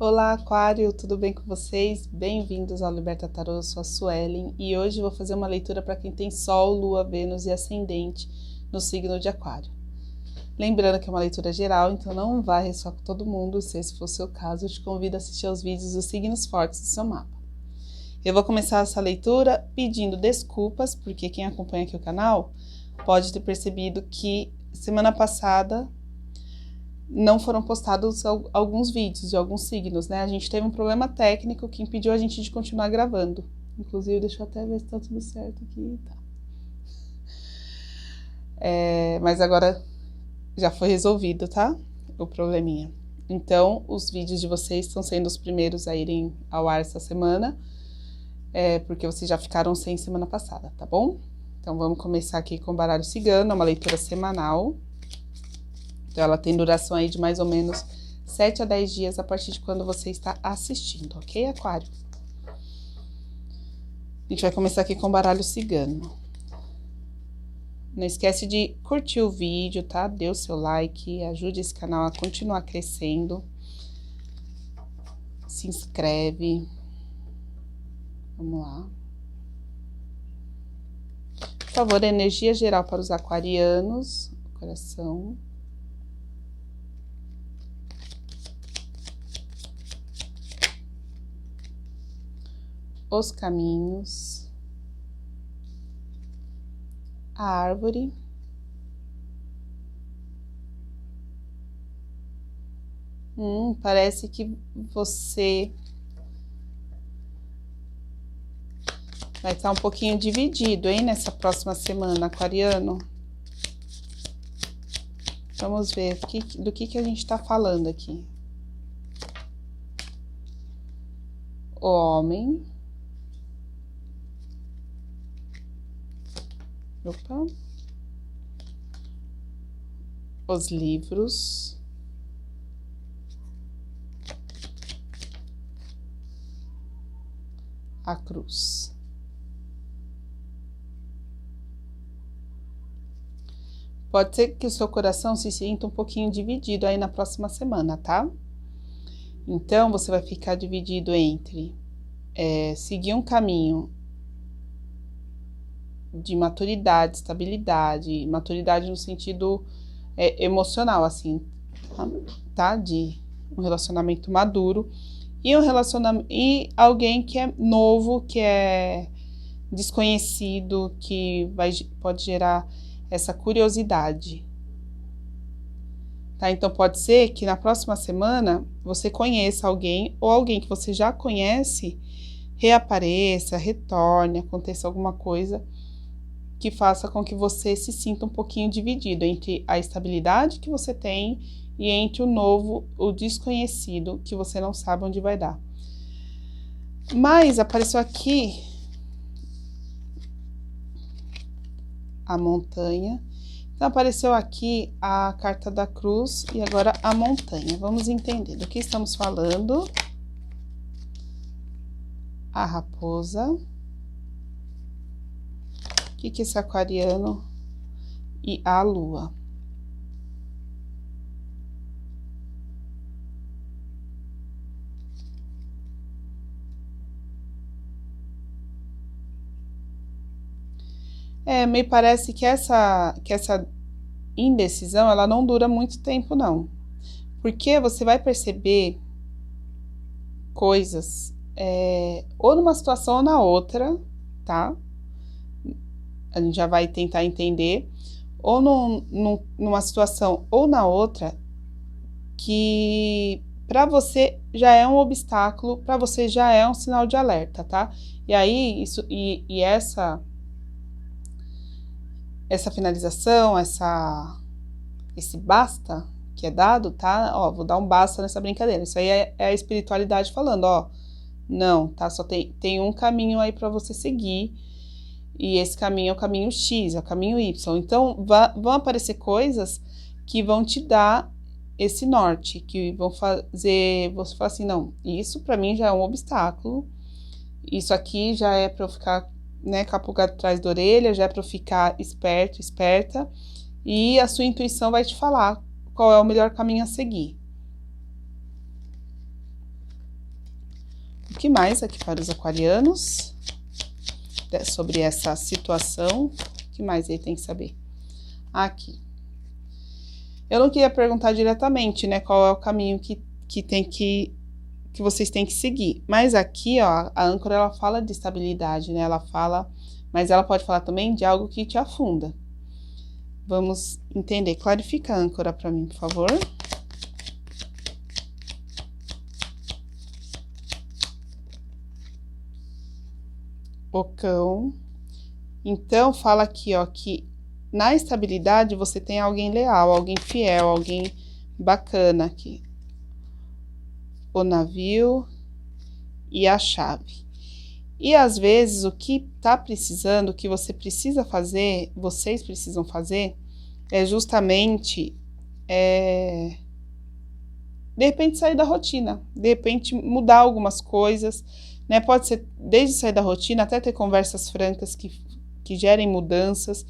Olá, Aquário, tudo bem com vocês? Bem-vindos ao Liberta Tarô, eu sou a Suelen e hoje eu vou fazer uma leitura para quem tem Sol, Lua, Vênus e Ascendente no signo de Aquário. Lembrando que é uma leitura geral, então não vai ressoar com todo mundo. Se esse for o seu caso, eu te convido a assistir aos vídeos dos signos fortes do seu mapa. Eu vou começar essa leitura pedindo desculpas, porque quem acompanha aqui o canal pode ter percebido que semana passada não foram postados alguns vídeos de alguns signos, né? A gente teve um problema técnico que impediu a gente de continuar gravando. Inclusive, deixa eu até ver se tá tudo certo aqui. Tá. Mas agora já foi resolvido, tá? O probleminha. Então, os vídeos de vocês estão sendo os primeiros a irem ao ar essa semana, porque vocês já ficaram sem semana passada, tá bom? Então, vamos começar aqui com o baralho cigano, é uma leitura semanal. Então, ela tem duração aí de mais ou menos 7 a 10 dias a partir de quando você está assistindo, ok, Aquário? A gente vai começar aqui com o baralho cigano. Não esquece de curtir o vídeo, tá? Dê o seu like, ajude esse canal a continuar crescendo. Se inscreve. Vamos lá. Por favor, energia geral para os aquarianos. Coração. Os caminhos, a árvore, parece que você vai estar um pouquinho dividido, hein, nessa próxima semana, aquariano. Vamos ver do que a gente tá falando aqui. O homem. Opa. Os livros. A cruz. Pode ser que o seu coração se sinta um pouquinho dividido aí na próxima semana, tá? Então, você vai ficar dividido entre seguir um caminho de maturidade, estabilidade, maturidade no sentido emocional, assim, tá? De um relacionamento maduro e e alguém que é novo, que é desconhecido, que pode gerar essa curiosidade, tá? Então pode ser que na próxima semana você conheça alguém ou alguém que você já conhece reapareça, retorne, aconteça alguma coisa que faça com que você se sinta um pouquinho dividido entre a estabilidade que você tem e entre o novo, o desconhecido, que você não sabe onde vai dar. Mas apareceu aqui a montanha. Então, apareceu aqui a carta da cruz e agora a montanha. Vamos entender do que estamos falando. A raposa. O que é esse aquariano e a lua? Me parece que essa indecisão, ela não dura muito tempo, não. Porque você vai perceber coisas, ou numa situação ou na outra, tá? A gente já vai tentar entender, ou numa situação ou na outra, que para você já é um obstáculo, para você já é um sinal de alerta, tá? E aí, essa finalização, esse basta que é dado, tá? Ó, vou dar um basta nessa brincadeira. Isso aí é a espiritualidade falando, ó, não, tá? Só tem um caminho aí para você seguir. E esse caminho é o caminho X, é o caminho Y. Então, vão aparecer coisas que vão te dar esse norte, que vão fazer você falar assim, não, isso para mim já é um obstáculo, isso aqui já é para eu ficar, né, com a pulga atrás da orelha, já é para eu ficar esperto, esperta, e a sua intuição vai te falar qual é o melhor caminho a seguir. que mais aqui para os aquarianos sobre essa situação? O que mais ele tem que saber? Aqui. Eu não queria perguntar diretamente, né, qual é o caminho que vocês têm que seguir. Mas aqui, ó, a âncora, ela fala de estabilidade, né? Ela fala, mas ela pode falar também de algo que te afunda. Vamos entender. Clarifica a âncora para mim, por favor. O cão. Então, fala aqui, ó, que na estabilidade você tem alguém leal, alguém fiel, alguém bacana aqui. O navio e a chave. E às vezes o que tá precisando, o que você precisa fazer, vocês precisam fazer, é justamente, de repente sair da rotina, de repente mudar algumas coisas, né? Pode ser desde sair da rotina até ter conversas francas que gerem mudanças.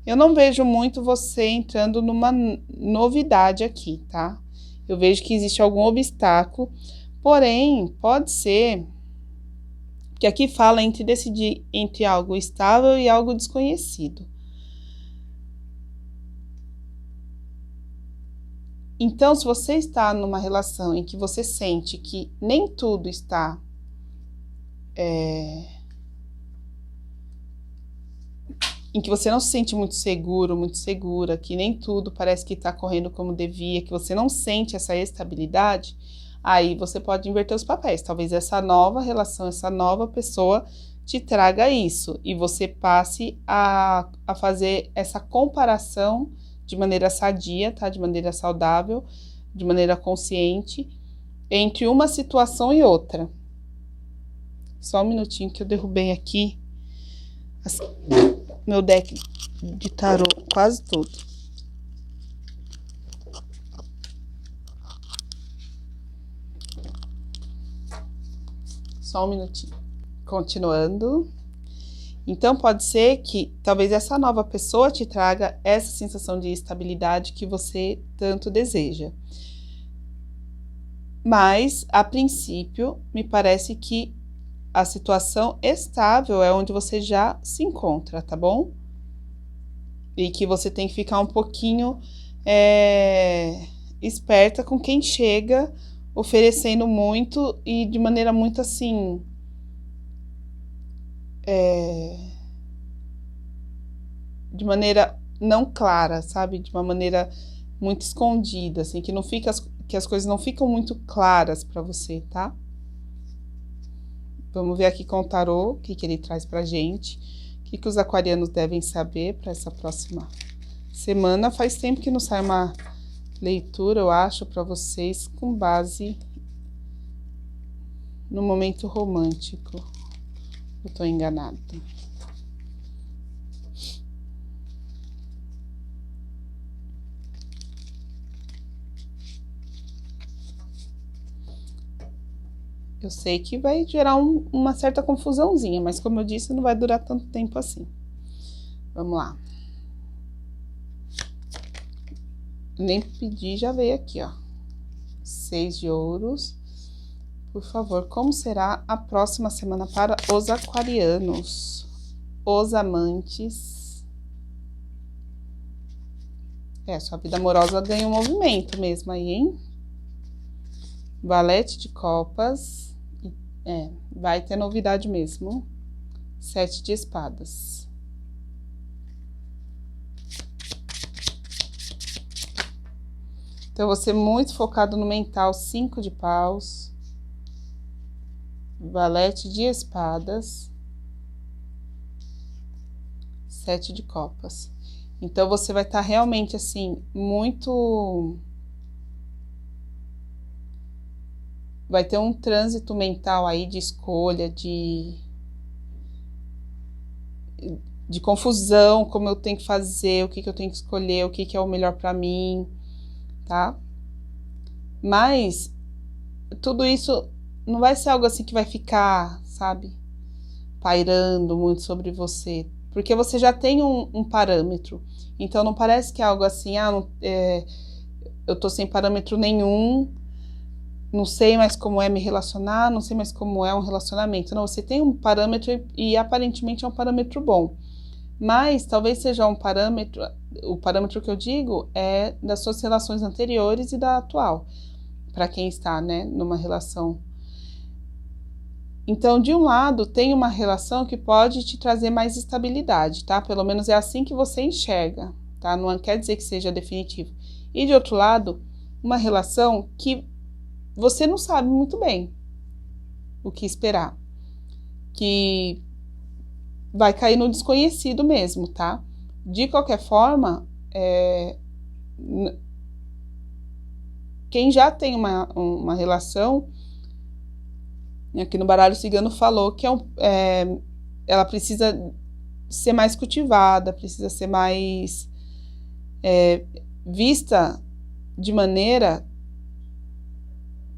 Eu não vejo muito você entrando numa novidade aqui, tá? Eu vejo que existe algum obstáculo, porém, pode ser que aqui fala entre decidir entre algo estável e algo desconhecido. Então, se você está numa relação em que você sente que nem tudo está em que você não se sente muito seguro, muito segura, que nem tudo parece que está correndo como devia, que você não sente essa estabilidade, aí você pode inverter os papéis. Talvez essa nova relação, essa nova pessoa te traga isso e você passe a fazer essa comparação de maneira sadia, tá? De maneira saudável, de maneira consciente, entre uma situação e outra. Só um minutinho que eu derrubei aqui meu deck de tarô, quase tudo. Só um minutinho. Continuando. Então, pode ser que talvez essa nova pessoa te traga essa sensação de estabilidade que você tanto deseja. Mas, a princípio, me parece que a situação estável é onde você já se encontra, tá bom? E que você tem que ficar um pouquinho esperta com quem chega oferecendo muito e de maneira muito assim... de maneira não clara, sabe? De uma maneira muito escondida, assim, que as coisas não ficam muito claras para você, tá? Vamos ver aqui com o tarô o que ele traz pra gente. O que os aquarianos devem saber para essa próxima semana. Faz tempo que não sai uma leitura, eu acho, para vocês com base no momento romântico. Eu tô enganada. Eu sei que vai gerar uma certa confusãozinha, mas como eu disse, não vai durar tanto tempo assim. Vamos lá. Nem pedi, já veio aqui, ó. 6 de ouros. Por favor, como será a próxima semana para os aquarianos? Os amantes. Sua vida amorosa ganha um movimento mesmo aí, hein? Valete de copas. Vai ter novidade mesmo. 7 de espadas. Então, você muito focado no mental, 5 de paus. Valete de espadas. 7 de copas. Então, você vai estar realmente, assim, muito... Vai ter um trânsito mental aí de escolha, de confusão, como eu tenho que fazer, o que eu tenho que escolher, o que é o melhor para mim, tá? Mas tudo isso não vai ser algo assim que vai ficar, sabe, pairando muito sobre você, porque você já tem um parâmetro. Então não parece que é algo assim, eu tô sem parâmetro nenhum, não sei mais como é me relacionar, não sei mais como é um relacionamento. Não, você tem um parâmetro e aparentemente é um parâmetro bom. Mas talvez seja um parâmetro, o parâmetro que eu digo é das suas relações anteriores e da atual, para quem está, né, numa relação. Então, de um lado, tem uma relação que pode te trazer mais estabilidade, tá? Pelo menos é assim que você enxerga, tá? Não quer dizer que seja definitivo. E de outro lado, uma relação que você não sabe muito bem o que esperar, que vai cair no desconhecido mesmo, tá? De qualquer forma, quem já tem uma relação, aqui no baralho cigano falou que ela precisa ser mais cultivada, precisa ser mais vista de maneira,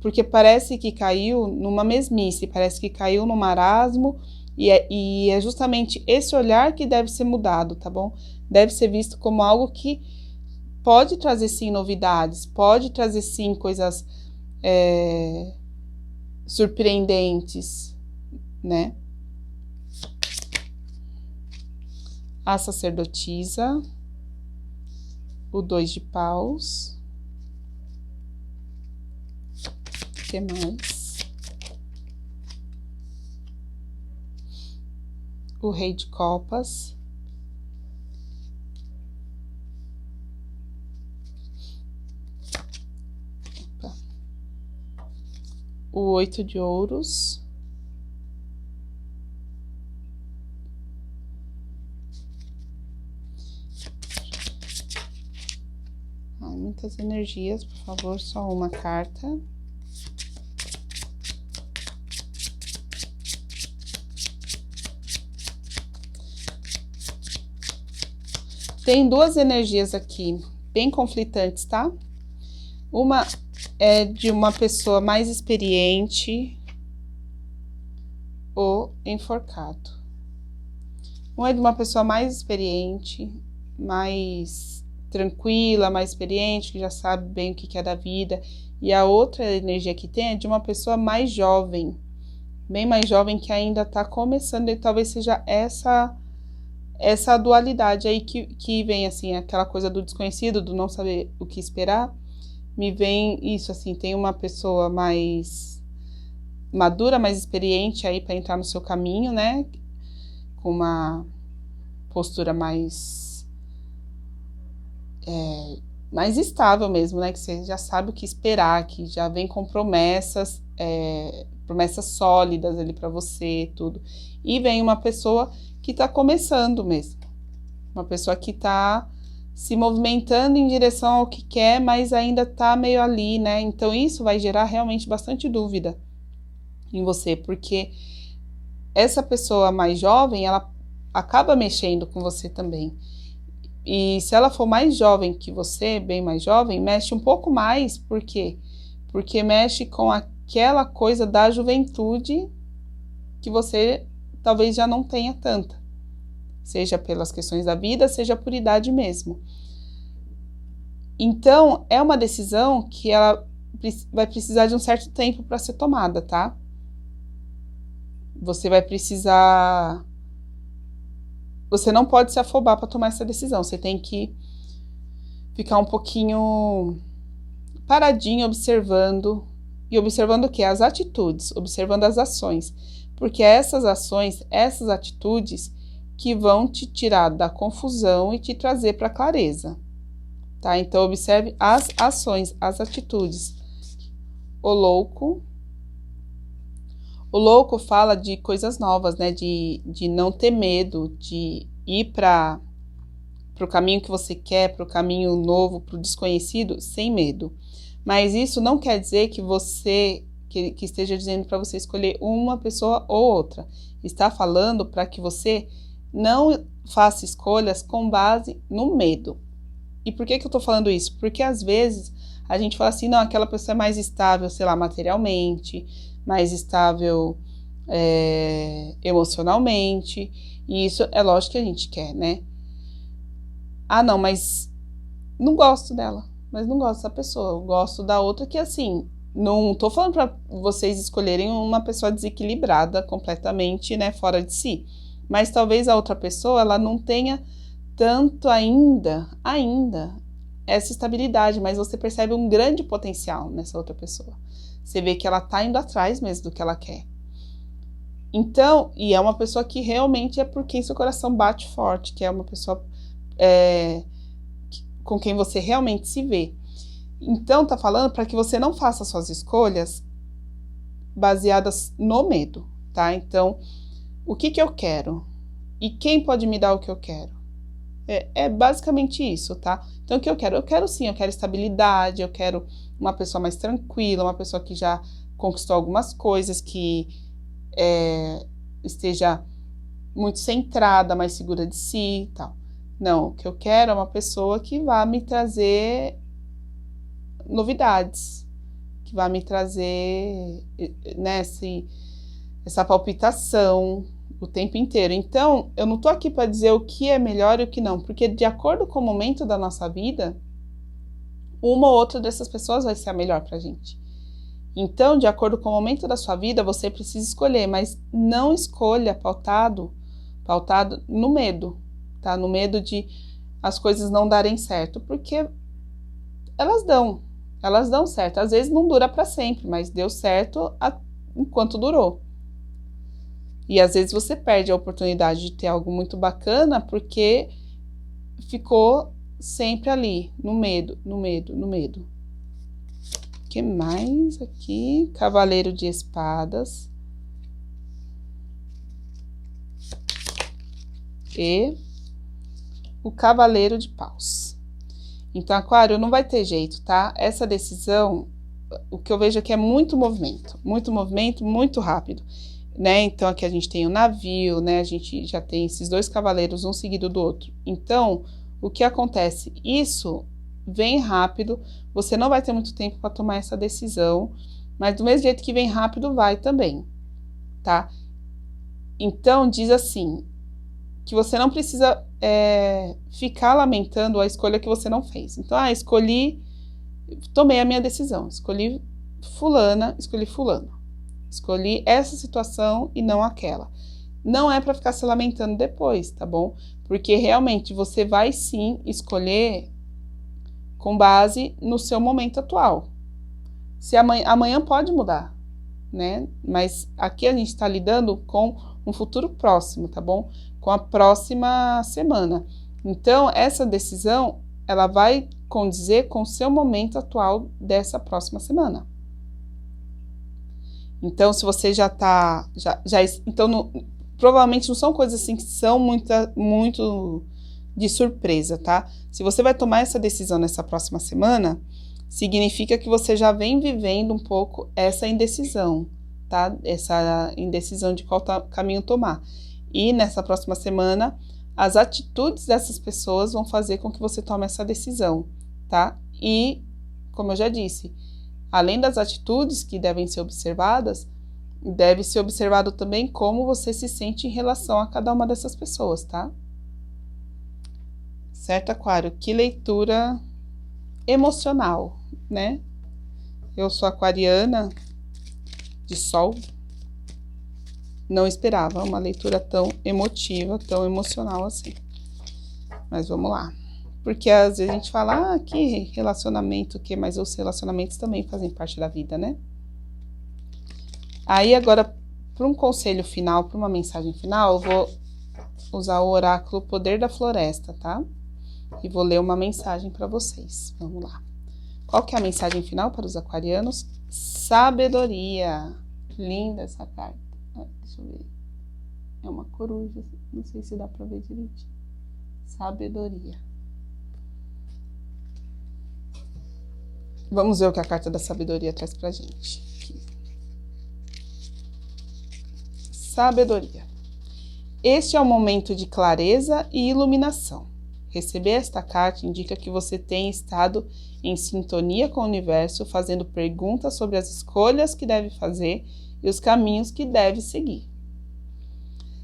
porque parece que caiu numa mesmice, parece que caiu no marasmo, e é justamente esse olhar que deve ser mudado, tá bom? Deve ser visto como algo que pode trazer sim novidades, pode trazer sim coisas surpreendentes, né? A sacerdotisa, o 2 de paus, o que mais? O rei de copas, o 8 de ouros, muitas energias, por favor, só uma carta. Tem duas energias aqui, bem conflitantes, tá? Uma é de uma pessoa mais experiente, o enforcado. Um é de uma pessoa mais experiente, mais tranquila, mais experiente, que já sabe bem o que é da vida. E a outra energia que tem é de uma pessoa mais jovem, bem mais jovem, que ainda tá começando, e talvez seja essa dualidade aí que vem, assim, aquela coisa do desconhecido, do não saber o que esperar. Me vem isso, assim, tem uma pessoa mais madura, mais experiente aí para entrar no seu caminho, né? Com uma postura mais estável mesmo, né? Que você já sabe o que esperar, que já vem com promessas sólidas ali para você, tudo. E vem uma pessoa que tá começando mesmo, uma pessoa que tá se movimentando em direção ao que quer, mas ainda tá meio ali, né? Então isso vai gerar realmente bastante dúvida em você, porque essa pessoa mais jovem, ela acaba mexendo com você também. E se ela for mais jovem que você, bem mais jovem, mexe um pouco mais, por quê? Porque mexe com aquela coisa da juventude que você talvez já não tenha tanta, seja pelas questões da vida, seja por idade mesmo. Então, é uma decisão que ela vai precisar de um certo tempo para ser tomada, tá? Você vai precisar... Você não pode se afobar para tomar essa decisão. Você tem que ficar um pouquinho paradinho, observando. E observando o quê? As atitudes, observando as ações. Porque essas ações, essas atitudes que vão te tirar da confusão e te trazer para a clareza. Tá? Então, observe as ações, as atitudes. O louco fala de coisas novas, né? De não ter medo, de ir para o caminho que você quer, para o caminho novo, para o desconhecido, sem medo. Mas isso não quer dizer que você, que esteja dizendo para você escolher uma pessoa ou outra. Está falando para que você não faça escolhas com base no medo. E por que eu estou falando isso? Porque às vezes a gente fala assim, não, aquela pessoa é mais estável, sei lá, materialmente, mais estável emocionalmente, e isso é lógico que a gente quer, né? Ah, não, mas não gosto dela, mas não gosto dessa pessoa, eu gosto da outra que, assim, Não tô falando para vocês escolherem uma pessoa desequilibrada completamente, né, fora de si. Mas talvez a outra pessoa, ela não tenha tanto ainda essa estabilidade, mas você percebe um grande potencial nessa outra pessoa. Você vê que ela tá indo atrás mesmo do que ela quer. Então, e é uma pessoa que realmente é por quem seu coração bate forte, que é uma pessoa com quem você realmente se vê. Então, tá falando para que você não faça suas escolhas baseadas no medo, tá? Então, o que eu quero? E quem pode me dar o que eu quero? É basicamente isso, tá? Então, o que eu quero? Eu quero sim, eu quero estabilidade, eu quero uma pessoa mais tranquila, uma pessoa que já conquistou algumas coisas, que esteja muito centrada, mais segura de si e tal. Não, o que eu quero é uma pessoa que vá me trazer novidades, que vai me trazer, né, essa palpitação o tempo inteiro. Então, eu não tô aqui para dizer o que é melhor e o que não, porque de acordo com o momento da nossa vida, uma ou outra dessas pessoas vai ser a melhor pra gente. Então, de acordo com o momento da sua vida, você precisa escolher, mas não escolha pautado no medo, tá? No medo de as coisas não darem certo, porque elas dão certo. Às vezes não dura para sempre, mas deu certo enquanto durou. E às vezes você perde a oportunidade de ter algo muito bacana porque ficou sempre ali, no medo. O que mais aqui? Cavaleiro de Espadas. E o Cavaleiro de Paus. Então, Aquário, não vai ter jeito, tá? Essa decisão, o que eu vejo aqui é muito movimento, muito rápido, né? Então, aqui a gente tem o navio, né? A gente já tem esses dois cavaleiros, um seguido do outro. Então, o que acontece? Isso vem rápido, você não vai ter muito tempo para tomar essa decisão, mas do mesmo jeito que vem rápido, vai também, tá? Então, diz assim, que você não precisa ficar lamentando a escolha que você não fez. Então, tomei a minha decisão, escolhi fulana, escolhi fulano. Escolhi essa situação e não aquela. Não é para ficar se lamentando depois, tá bom? Porque realmente você vai sim escolher com base no seu momento atual. Se amanhã pode mudar, né? Mas aqui a gente está lidando com um futuro próximo, tá bom? Com a próxima semana. Então, essa decisão, ela vai condizer com o seu momento atual dessa próxima semana. Então, se você já tá... então, provavelmente não são coisas assim que são muito de surpresa, tá? Se você vai tomar essa decisão nessa próxima semana, significa que você já vem vivendo um pouco essa indecisão, tá? Essa indecisão de qual caminho tomar. E nessa próxima semana, as atitudes dessas pessoas vão fazer com que você tome essa decisão, tá? E, como eu já disse, além das atitudes que devem ser observadas, deve ser observado também como você se sente em relação a cada uma dessas pessoas, tá? Certo, Aquário? Que leitura emocional, né? Eu sou aquariana de Sol. Não esperava uma leitura tão emotiva, tão emocional assim. Mas vamos lá. Porque às vezes a gente fala, que relacionamento, mas os relacionamentos também fazem parte da vida, né? Aí agora, para um conselho final, para uma mensagem final, eu vou usar o oráculo Poder da Floresta, tá? E vou ler uma mensagem para vocês. Vamos lá. Qual que é a mensagem final para os aquarianos? Sabedoria. Linda essa carta. Deixa eu ver. É uma coruja. Não sei se dá para ver direitinho. Sabedoria. Vamos ver o que a carta da sabedoria traz pra gente. Aqui. Sabedoria. Este é um momento de clareza e iluminação. Receber esta carta indica que você tem estado em sintonia com o universo, fazendo perguntas sobre as escolhas que deve fazer e os caminhos que deve seguir.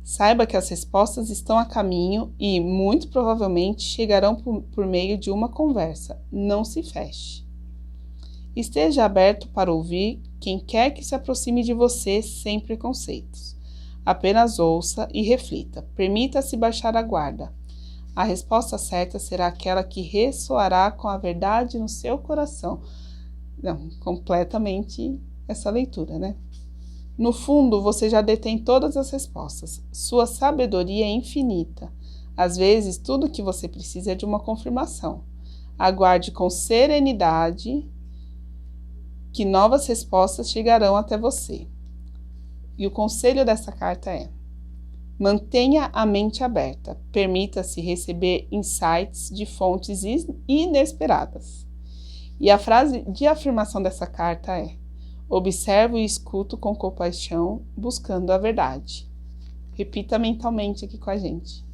Saiba que as respostas estão a caminho e, muito provavelmente, chegarão por meio de uma conversa. Não se feche. Esteja aberto para ouvir quem quer que se aproxime de você sem preconceitos. Apenas ouça e reflita. Permita-se baixar a guarda. A resposta certa será aquela que ressoará com a verdade no seu coração. Não, completamente essa leitura, né? No fundo, você já detém todas as respostas. Sua sabedoria é infinita. Às vezes, tudo o que você precisa é de uma confirmação. Aguarde com serenidade que novas respostas chegarão até você. E o conselho dessa carta é: mantenha a mente aberta, permita-se receber insights de fontes inesperadas. E a frase de afirmação dessa carta é: observo e escuto com compaixão, buscando a verdade. Repita mentalmente aqui com a gente.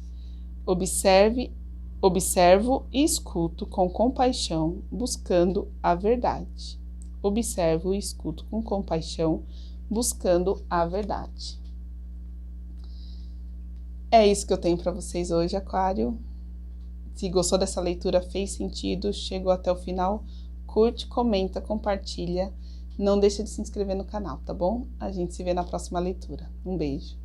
Observo e escuto com compaixão, buscando a verdade. Observo e escuto com compaixão, buscando a verdade. É isso que eu tenho para vocês hoje, Aquário. Se gostou dessa leitura, fez sentido, chegou até o final, curte, comenta, compartilha. Não deixa de se inscrever no canal, tá bom? A gente se vê na próxima leitura. Um beijo.